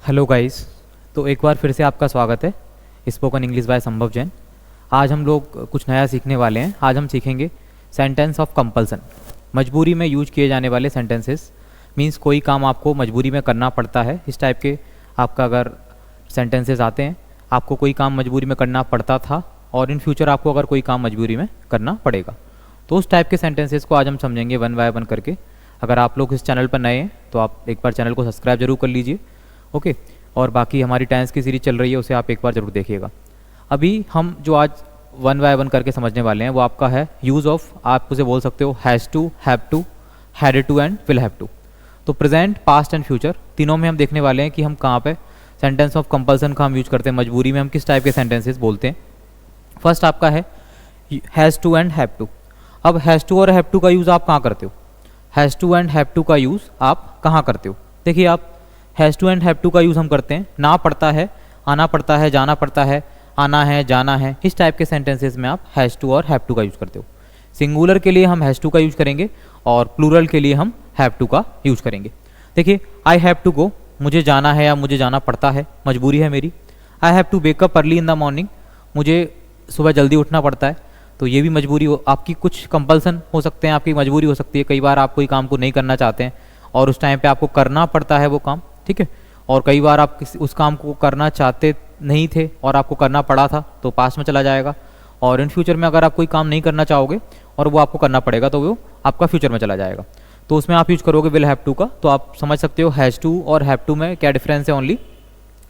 Hello guys. तो एक बार फिर से आपका स्वागत है स्पोकन इंग्लिश बाय संभव जैन। आज हम लोग कुछ नया सीखने वाले हैं। आज हम सीखेंगे सेंटेंस ऑफ कंपल्सन। मजबूरी में यूज किए जाने वाले सेंटेंसेस। मींस कोई काम आपको मजबूरी में करना पड़ता है, इस टाइप के आपका अगर सेंटेंसेस आते हैं, आपको कोई काम मजबूरी में करना पड़ता था और इन फ्यूचर आपको अगर कोई काम मजबूरी में करना पड़ेगा, तो उस टाइप के सेंटेंसेस को आज हम समझेंगे वन बाय वन करके। अगर आप लोग इस चैनल पर नए हैं तो आप एक बार चैनल को सब्सक्राइब जरूर कर लीजिए, ओके। और बाकी हमारी टेंस की सीरीज चल रही है, उसे आप एक बार ज़रूर देखिएगा। अभी हम जो आज वन बाय वन करके समझने वाले हैं वो आपका है यूज़ ऑफ, आप उसे बोल सकते हो has to, have to, had to and will have to. तो प्रेजेंट, पास्ट एंड फ्यूचर तीनों में हम देखने वाले हैं कि हम कहाँ पे सेंटेंस ऑफ कंपल्सन का हम यूज करते हैं। मजबूरी में हम किस टाइप के सेंटेंसेस बोलते हैं। फर्स्ट आपका है has to and have to. अब हैज़ टू और हैव टू का यूज़ आप कहाँ करते हो? Has to and have to का यूज़ आप कहाँ करते हो? देखिए, आप has to and have to का यूज़ हम करते हैं ना पड़ता है, आना पड़ता है, जाना पड़ता है, आना है, जाना है, इस टाइप के सेंटेंसेस में आप हैज़ टू और हैव टू का यूज़ करते हो। सिंगुलर के लिए हम हैज़ टू का यूज़ करेंगे और प्लूरल के लिए हम हैव टू का यूज़ करेंगे। देखिए, आई हैव टू गो, मुझे जाना है या मुझे जाना पड़ता है, मजबूरी है मेरी। I have to wake up early in the morning, मुझे सुबह जल्दी उठना पड़ता है, तो ये भी मजबूरी हो, आपकी कुछ कंपल्सन हो सकते हैं, आपकी मजबूरी हो सकती है। कई बार आप कोई काम को नहीं करना चाहते हैं और उस टाइम पे आपको करना पड़ता है वो काम, ठीक है। और कई बार आप उस काम को करना चाहते नहीं थे और आपको करना पड़ा था, तो पास्ट में चला जाएगा। और इन फ्यूचर में अगर आप कोई काम नहीं करना चाहोगे और वो आपको करना पड़ेगा, तो वो आपका फ्यूचर में चला जाएगा। तो उसमें आप यूज करोगे विल हैव टू का। तो आप समझ सकते हो हैज़ टू और हैव टू में क्या डिफरेंस है। ओनली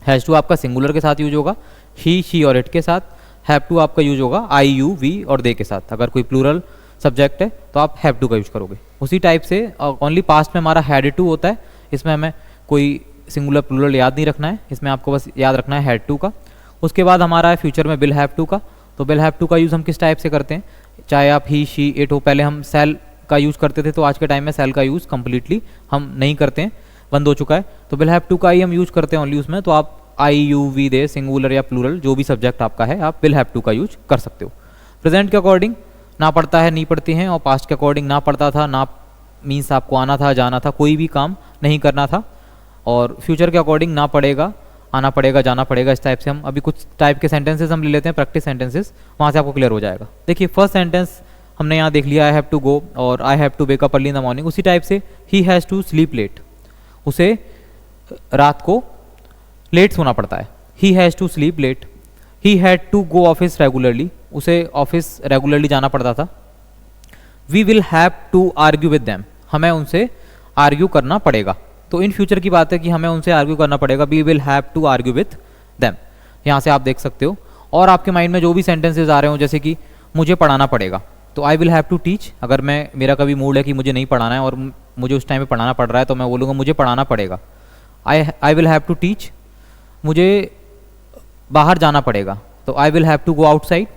हैज़ टू आपका सिंगुलर के साथ यूज होगा, ही, शी और इट के साथ। हैव टू आपका यूज होगा आई, यू, वी और दे के साथ। अगर कोई प्लूरल सब्जेक्ट है तो आप हैव टू का यूज करोगे। उसी टाइप से ओनली पास्ट में हमारा हैड टू होता है, इसमें हमें कोई सिंगुलर प्लूरल याद नहीं रखना है, इसमें आपको बस याद रखना है हैड टू का। उसके बाद हमारा है फ्यूचर में विल हैव टू का। तो विल हैव टू का यूज़ हम किस टाइप से करते हैं? चाहे आप ही, शी, इट हो। पहले हम सेल का यूज़ करते थे, तो आज के टाइम में सेल का यूज़ कंप्लीटली हम नहीं करते हैं, बंद हो चुका है। तो विल हैव टू का ही हम यूज़ करते हैं ओनली उसमें। तो आप आई, यू, वी, दे, सिंगुलर या प्लूरल जो भी सब्जेक्ट आपका है, आप विल हैव टू का यूज कर सकते हो। प्रेजेंट के अकॉर्डिंग ना पड़ता है, नहीं पड़ती हैं। और पास्ट के अकॉर्डिंग ना पड़ता था, ना मीन्स आपको आना था, जाना था, कोई भी काम नहीं करना था। और फ्यूचर के अकॉर्डिंग ना पड़ेगा, आना पड़ेगा, जाना पड़ेगा, इस टाइप से हम अभी कुछ टाइप के सेंटेंसेस हम ले लेते हैं, प्रैक्टिस सेंटेंसेस, वहाँ से आपको क्लियर हो जाएगा। देखिए, फर्स्ट सेंटेंस हमने यहाँ देख लिया, आई हैव टू गो और I have to wake up early in the morning. उसी टाइप से he has to sleep late, उसे रात को लेट सोना पड़ता है। He has to sleep late. He had to go office regularly, उसे ऑफिस रेगुलरली जाना पड़ता था। We will have to argue with them, हमें उनसे आर्ग्यू करना पड़ेगा। तो इन फ्यूचर की बात है कि हमें उनसे आर्ग्यू करना पड़ेगा। We will have to argue with them, यहाँ से आप देख सकते हो। और आपके माइंड में जो भी सेंटेंसेस आ रहे हो, जैसे कि मुझे पढ़ाना पड़ेगा, तो I will have to teach. अगर मेरा कभी मूड है कि मुझे नहीं पढ़ाना है और मुझे उस टाइम पे पढ़ाना पड़ रहा है, तो मैं बोलूँगा मुझे पढ़ाना पड़ेगा, I will have to teach. मुझे बाहर जाना पड़ेगा, तो I will have to go outside.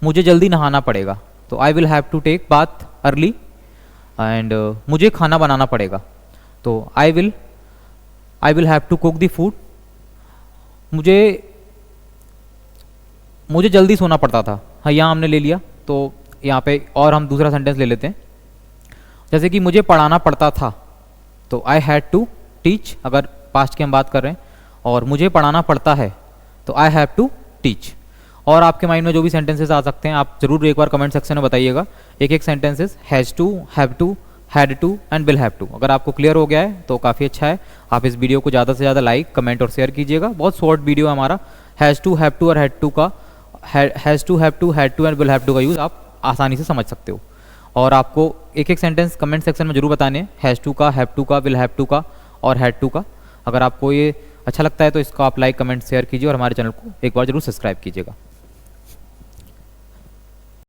मुझे जल्दी नहाना पड़ेगा, तो I will have to take bath early. And मुझे खाना बनाना पड़ेगा, तो I will have to cook the food. मुझे जल्दी सोना पड़ता था, हाँ, यहाँ हमने ले लिया। तो यहाँ पे और हम दूसरा सेंटेंस ले लेते हैं, जैसे कि मुझे पढ़ाना पड़ता था, तो आई हैड टू टीच, अगर पास्ट की हम बात कर रहे हैं। और मुझे पढ़ाना पड़ता है, तो आई हैव टू टीच। और आपके माइंड में जो भी सेंटेंसेस आ सकते हैं, आप जरूर एक बार कमेंट सेक्शन में बताइएगा एक एक sentences, has to, have to, had to and will have to. अगर आपको क्लियर हो गया है तो काफ़ी अच्छा है। आप इस वीडियो को ज़्यादा से ज़्यादा लाइक, कमेंट और शेयर कीजिएगा। बहुत शॉर्ट वीडियो है हमारा। हैज़ टू, हैव टू और हैड टू का, has to, have to, had to and will have to का यूज़ आप आसानी से समझ सकते हो। और आपको एक एक सेंटेंस कमेंट सेक्शन में जरूर बताने हैं, हैज़ टू का, हैव टू का, विल हैव टू का और हैड टू का। अगर आपको ये अच्छा लगता है तो इसको आप लाइक, कमेंट, शेयर कीजिए और हमारे चैनल को एक बार जरूर सब्सक्राइब कीजिएगा।